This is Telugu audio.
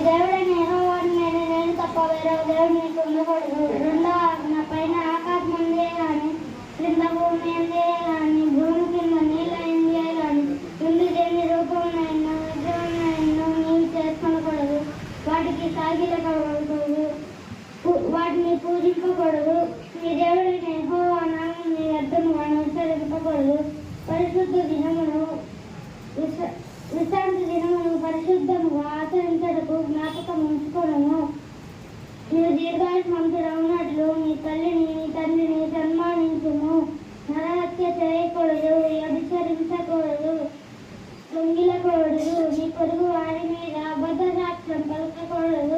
దేవుడైన యెహోవాను నేను తప్ప వేరే దేవుడు నీకు ఉండకూడదు. రెండవ ఆజ్ఞ, పైన ఆకాశం ఉందే కానీ క్రింద భూమి ఉందే కానీ భూమి కింద నీళ్ళ ఇందే కానీ ముందు దేని రూపంలో విగ్రహంలో నీవు చేసుకొనకూడదు. వాటికి సాగిలకూడదు, వాటిని పూజింపకూడదు. మీ దేవుడైన యెహోవా నామమును వ్యర్థముగా ఉచ్చరింపకూడదు. పరిశుద్ధ దినమును విశ్రాంతి దినమును పరిశుద్ధముగా ఆచరించటకు జ్ఞాపకం ఉంచుకోవడము. నీవు దీర్ఘాయుష్మంతుడవునట్లు నీ తల్లిని నీ తండ్రిని సన్మానించుము. నరహత్య చేయకూడదు, వ్యభిచరించకూడదు, లొంగిలకూడదు, నీ పొరుగు వారి మీద అబద్ధ సాక్ష్యం పలకకూడదు.